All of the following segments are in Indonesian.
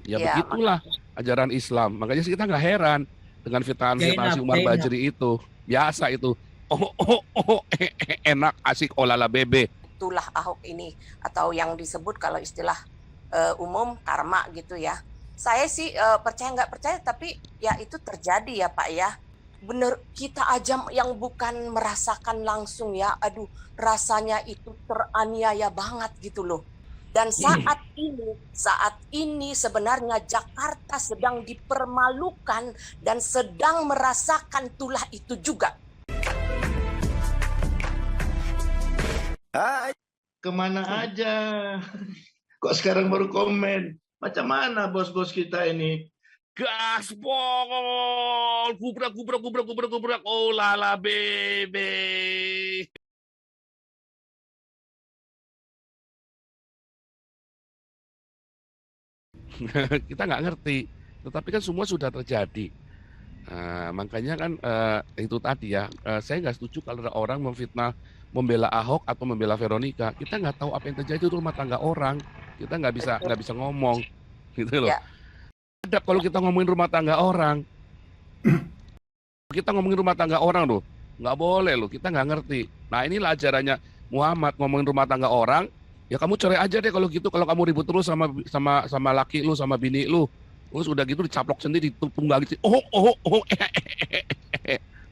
Ya Ya, begitulah ajaran Islam. Makanya sih kita nggak heran dengan fitnah-fitnah si Zainab, Umar Zainab. Bajri itu. Biasa itu. Enak, asik, olala bebe. itulah Ahok ini atau yang disebut kalau istilah umum karma gitu ya. Saya sih percaya nggak percaya, tapi ya itu terjadi ya Pak ya. Bener, kita aja yang bukan merasakan langsung ya, aduh rasanya itu teraniaya banget gitu loh. Dan saat ini sebenarnya Jakarta sedang dipermalukan dan sedang merasakan tulah itu juga. Kemana aja? Kok sekarang baru komen? Macam mana bos-bos kita ini? Gaspol, gubrak, oh lala bebe. Kita nggak ngerti, tetapi kan semua sudah terjadi. Nah, makanya kan itu tadi ya, saya nggak setuju kalau ada orang memfitnah, membela Ahok atau membela Veronica. Kita nggak tahu apa yang terjadi di rumah tangga orang. Kita nggak bisa ngomong, gitu loh. Ya, Ada kalau kita ngomongin rumah tangga orang, kita ngomongin rumah tangga orang loh, nggak boleh loh. Kita nggak ngerti. Nah inilah ajarannya Muhammad, ngomongin rumah tangga orang. Ya kamu cerai aja deh kalau gitu. Kalau kamu ribut terus sama laki lu, sama bini lu, terus udah gitu dicaplok sendiri, ditunggangi.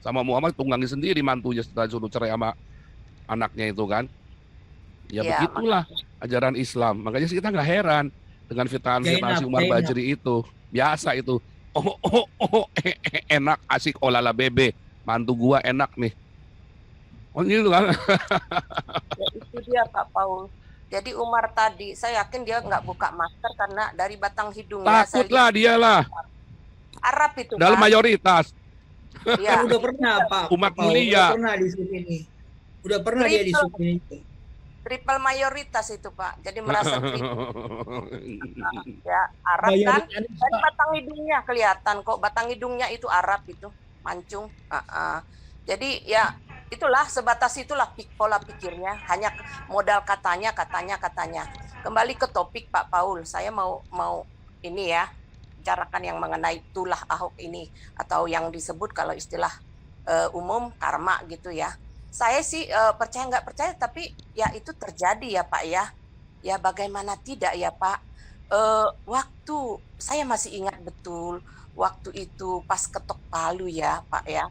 Sama Muhammad tunggangin sendiri mantunya setelah suruh cerai sama anaknya itu kan. Ya ya, begitulah ajaran Islam. Makanya sih kita nggak heran dengan fitnah-fitnah si Zainab, Umar Zainab. Bajri itu. Biasa itu. Enak, asik, olala bebe. Mantu gua enak nih. Oh gitu kan. ya itu dia Pak Paul. Jadi Umar tadi, saya yakin dia nggak buka masker karena dari batang hidungnya saya Takutlah lihat dialah. Arab itu Dalam Pak. mayoritas. Ya, Kan udah pernah Pak Umat Paul, mulia. udah pernah di sini. Udah pernah dia di sini. triple mayoritas itu Pak. Jadi merasa ya Arab kan. Mayoritas, Dan Pak. batang hidungnya kelihatan kok, batang hidungnya itu Arab itu, mancung. Jadi ya itulah, sebatas itulah pola pikirnya, hanya modal katanya. Kembali ke topik Pak Paul, saya mau ini ya, bicarakan yang mengenai tulah Ahok ini atau yang disebut kalau istilah umum karma gitu ya. Saya sih percaya nggak percaya, tapi ya itu terjadi ya Pak ya. Ya bagaimana tidak ya Pak. Waktu saya masih ingat betul waktu itu pas ketok palu ya Pak ya.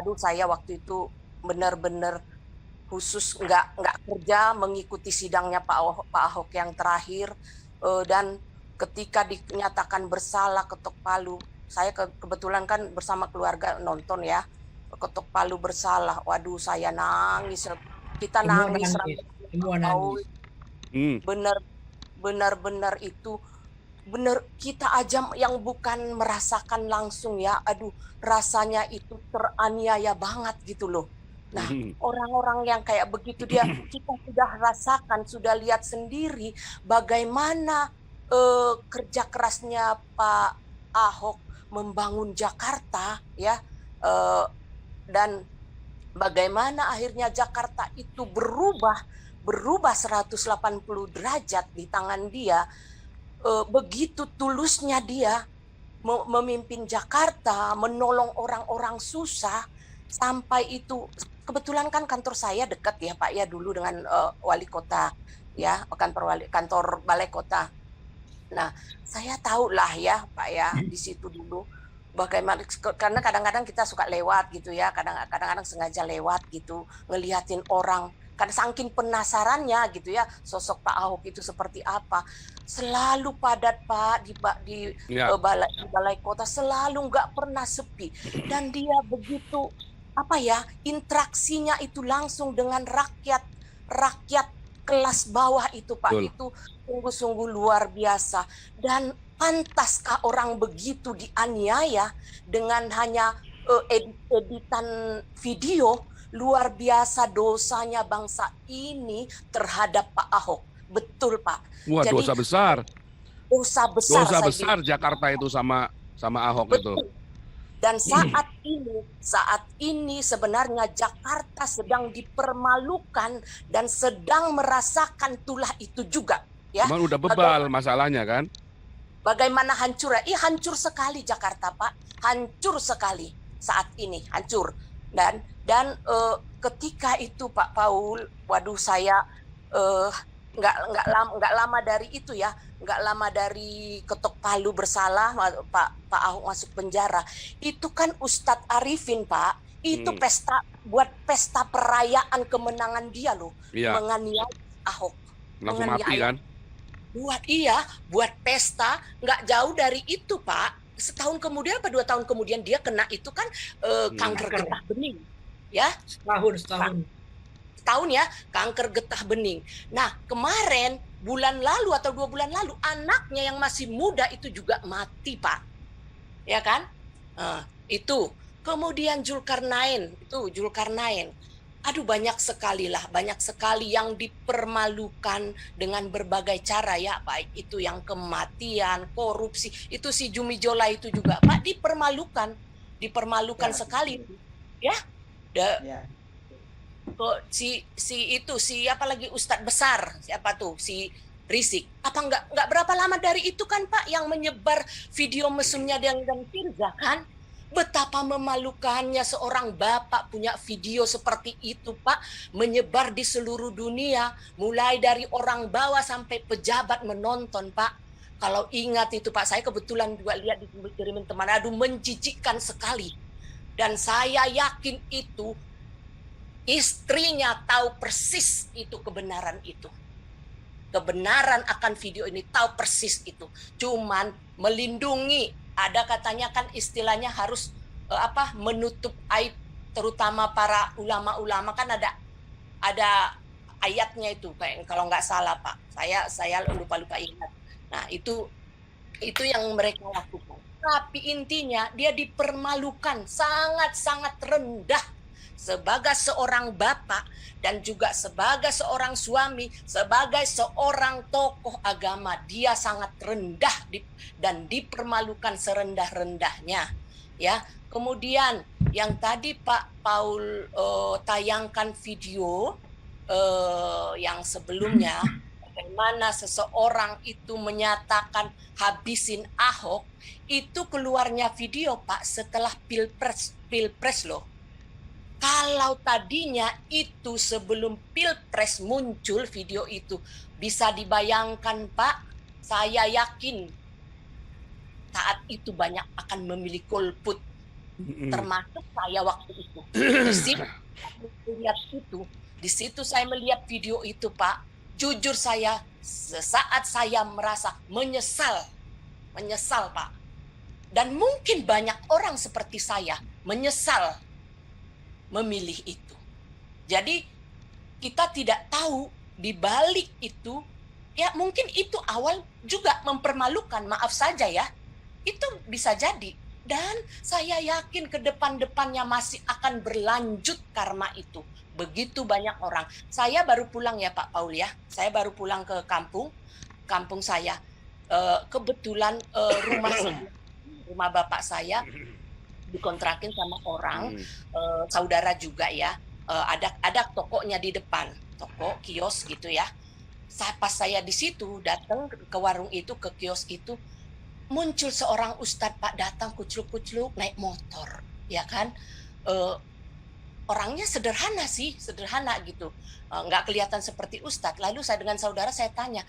Aduh saya waktu itu benar-benar khusus nggak kerja mengikuti sidangnya Pak Ahok yang terakhir. Dan ketika dinyatakan bersalah ketok palu, saya kebetulan kan bersama keluarga nonton ya, ketok palu bersalah. Waduh saya nangis, kita Semua nangis. nangis. Semua nangis. Benar-benar itu benar, kita aja yang bukan merasakan langsung ya, aduh rasanya itu teraniaya banget gitu loh. Nah orang-orang yang kayak begitu kita sudah rasakan, sudah lihat sendiri bagaimana kerja kerasnya Pak Ahok membangun Jakarta ya, dan bagaimana akhirnya Jakarta itu berubah 180 derajat di tangan dia. Begitu tulusnya dia memimpin Jakarta, menolong orang-orang susah, sampai itu kebetulan kan kantor saya dekat ya Pak ya dulu dengan wali kota ya, kantor balai kota. Nah saya tahu lah ya Pak ya di situ dulu bagaimana, karena kadang-kadang kita suka lewat gitu ya, kadang-kadang sengaja lewat gitu ngeliatin orang, karena saking penasarannya gitu ya sosok Pak Ahok itu seperti apa. Selalu padat Pak di balai kota, selalu nggak pernah sepi, dan dia begitu apa ya, interaksinya itu langsung dengan rakyat kelas bawah itu Pak. Betul. Itu sungguh-sungguh luar biasa. Dan pantaskah orang begitu dianiaya dengan hanya editan video? Luar biasa dosanya bangsa ini terhadap Pak Ahok. Betul Pak. Wah, jadi dosa besar. Dosa besar Jakarta itu sama Ahok. Betul. Itu. Dan saat ini sebenarnya Jakarta sedang dipermalukan dan sedang merasakan tulah itu juga ya. Cuman udah bebal masalahnya kan. Bagaimana hancur ya? Ih, hancur sekali Jakarta, Pak. Hancur sekali saat ini, hancur. Ketika itu Pak Paul, waduh saya nggak lama dari itu ya, nggak lama dari ketok palu bersalah Pak Ahok masuk penjara. Itu kan Ustadz Arifin Pak, itu pesta perayaan kemenangan dia loh, menganiaya Ahok. Langsung mati kan? Buat pesta, nggak jauh dari itu Pak. Setahun kemudian apa 2 tahun kemudian dia kena itu kan kanker getah bening, ya. Setahun. Setahun ya, kanker getah bening. Nah kemarin bulan lalu atau 2 bulan lalu anaknya yang masih muda itu juga mati Pak, ya kan? Itu kemudian Zulkarnain. Aduh banyak sekali yang dipermalukan dengan berbagai cara ya, baik itu yang kematian, korupsi, itu si Jumi Jola itu juga Pak dipermalukan sekali ya. Siapa lagi Ustadz besar, siapa tuh si Rizik, apa nggak berapa lama dari itu kan Pak yang menyebar video mesumnya dan Firza kan. Betapa memalukannya seorang bapak punya video seperti itu Pak, menyebar di seluruh dunia, mulai dari orang bawah sampai pejabat menonton Pak. Kalau ingat itu Pak, saya kebetulan juga lihat di kirimin teman, aduh menjijikkan sekali. Dan saya yakin itu istrinya tahu persis itu kebenaran itu. Kebenaran akan video ini, tahu persis itu. Cuman melindungi. Ada katanya kan istilahnya harus menutup aib, terutama para ulama-ulama kan ada ayatnya itu kayak kalau nggak salah Pak. Saya lupa ingat. Nah, itu yang mereka lakukan. Tapi intinya dia dipermalukan sangat-sangat rendah sebagai seorang bapak dan juga sebagai seorang suami, sebagai seorang tokoh agama, dia sangat rendah dan dipermalukan serendah-rendahnya, ya. Kemudian yang tadi Pak Paul tayangkan video yang sebelumnya, bagaimana seseorang itu menyatakan habisin Ahok, itu keluarnya video Pak setelah pilpres loh. Kalau tadinya itu sebelum pilpres muncul video itu, bisa dibayangkan Pak, saya yakin saat itu banyak akan memilih golput, termasuk saya waktu itu. Di situ saya melihat video itu Pak, jujur saya sesaat saya merasa menyesal Pak. Dan mungkin banyak orang seperti saya menyesal memilih itu. Jadi kita tidak tahu di balik itu, ya mungkin itu awal juga mempermalukan, maaf saja ya. Itu bisa jadi. Dan saya yakin ke depan-depannya masih akan berlanjut karma itu. Begitu banyak orang. Saya baru pulang ya Pak Paul ya. Saya baru pulang ke kampung saya. Kebetulan rumah bapak saya dikontrakin sama orang, saudara juga ya, ada tokonya di depan, toko kios gitu ya. Pas saya di situ datang ke warung itu, ke kios itu, muncul seorang ustadz Pak, datang kucluk-kucluk naik motor, ya kan. Orangnya sederhana gitu, nggak kelihatan seperti ustadz. Lalu saya dengan saudara saya tanya,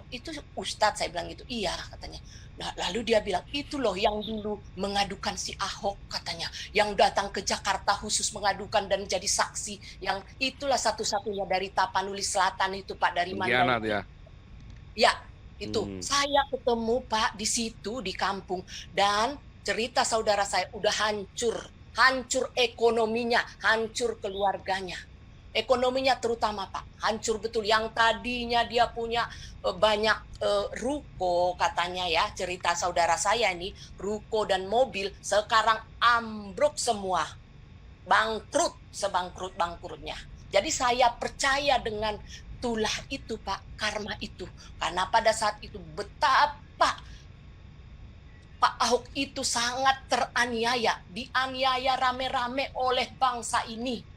itu ustadz, saya bilang gitu, iya katanya. Nah, lalu dia bilang, itu loh yang dulu mengadukan si Ahok katanya, yang datang ke Jakarta khusus mengadukan dan jadi saksi, yang itulah satu-satunya dari Tapanuli Selatan itu Pak, dari mana? Ya, itu saya ketemu Pak di situ di kampung, dan cerita saudara saya udah hancur ekonominya, hancur keluarganya. Ekonominya terutama Pak, hancur betul. Yang tadinya dia punya banyak ruko katanya ya, cerita saudara saya ini, ruko dan mobil, sekarang ambruk semua. Bangkrut, sebangkrut-bangkrutnya. Jadi saya percaya dengan tulah itu Pak, karma itu. Karena pada saat itu betapa Pak Ahok itu sangat teraniaya, dianiaya rame-rame oleh bangsa ini.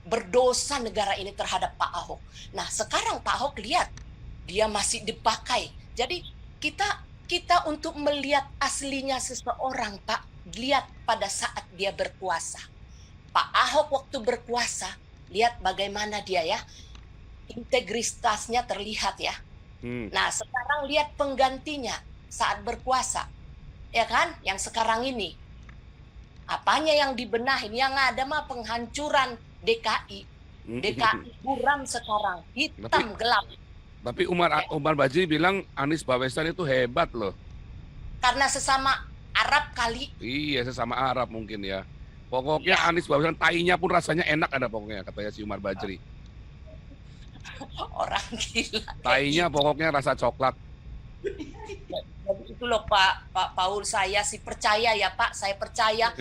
Berdosa negara ini terhadap Pak Ahok. Nah sekarang Pak Ahok lihat, dia masih dipakai. Jadi kita kita untuk melihat aslinya seseorang, Pak, lihat pada saat dia berkuasa. Pak Ahok waktu berkuasa, lihat bagaimana dia ya, integritasnya terlihat ya. Nah, sekarang lihat penggantinya saat berkuasa, ya kan? Yang sekarang ini, apanya yang dibenahin? Yang ada mah penghancuran DKI. DKI buram sekarang, hitam gelap. Tapi Umar Bajri bilang Anies Baswedan itu hebat loh. Karena sesama Arab kali. Iya, sesama Arab mungkin ya. Pokoknya Anies Baswedan tainya pun rasanya enak ada pokoknya, katanya si Umar Bajri. Orang gila. Tainya pokoknya rasa coklat. Jadi itu loh Pak Paul, saya sih percaya ya Pak, saya percaya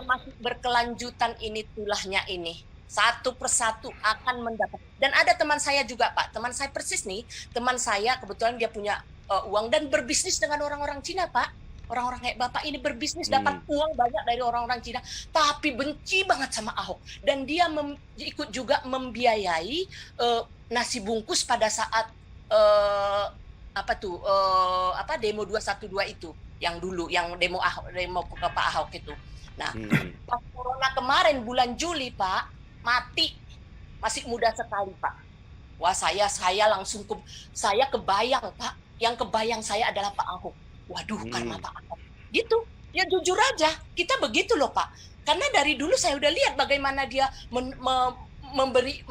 masih berkelanjutan ini tulahnya ini. Satu persatu akan mendapat. Dan ada teman saya juga Pak, teman saya persis nih, teman saya kebetulan dia punya uang dan berbisnis dengan orang-orang Cina Pak. Orang-orang kayak Bapak ini berbisnis dapat uang banyak dari orang-orang Cina, tapi benci banget sama Ahok. Dan dia ikut juga membiayai nasi bungkus pada saat demo 212 itu, yang dulu, yang demo ke Pak Ahok itu. Nah, pas corona kemarin bulan Juli Pak, mati, masih muda sekali Pak. Wah saya langsung saya kebayang Pak, yang kebayang saya adalah Pak Ahok. Waduh, karena Pak Ahok. Gitu, ya jujur aja, kita begitu loh Pak. Karena dari dulu saya udah lihat bagaimana dia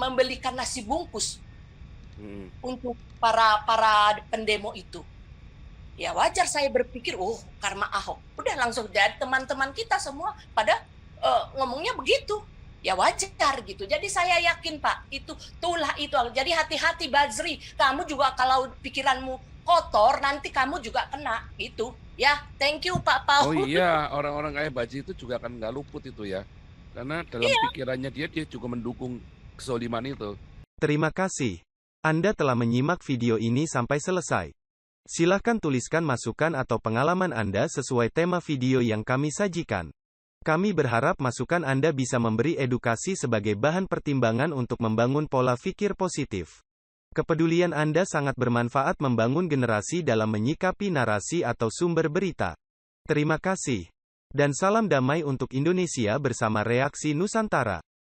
membelikan nasi bungkus untuk para pendemo itu. Ya wajar saya berpikir, karma Ahok. Udah langsung, jadi teman-teman kita semua pada ngomongnya begitu. Ya wajar gitu. Jadi saya yakin Pak, itu tulah itu. Jadi hati-hati Bajri, kamu juga kalau pikiranmu kotor nanti kamu juga kena gitu. Ya, thank you Pak Paul. Oh iya, orang-orang kayak Bajri itu juga kan nggak luput itu ya. Karena dalam pikirannya dia juga mendukung kezaliman itu. Terima kasih. Anda telah menyimak video ini sampai selesai. Silahkan tuliskan masukan atau pengalaman Anda sesuai tema video yang kami sajikan. Kami berharap masukan Anda bisa memberi edukasi sebagai bahan pertimbangan untuk membangun pola pikir positif. Kepedulian Anda sangat bermanfaat membangun generasi dalam menyikapi narasi atau sumber berita. Terima kasih. Dan salam damai untuk Indonesia bersama Reaksi Nusantara.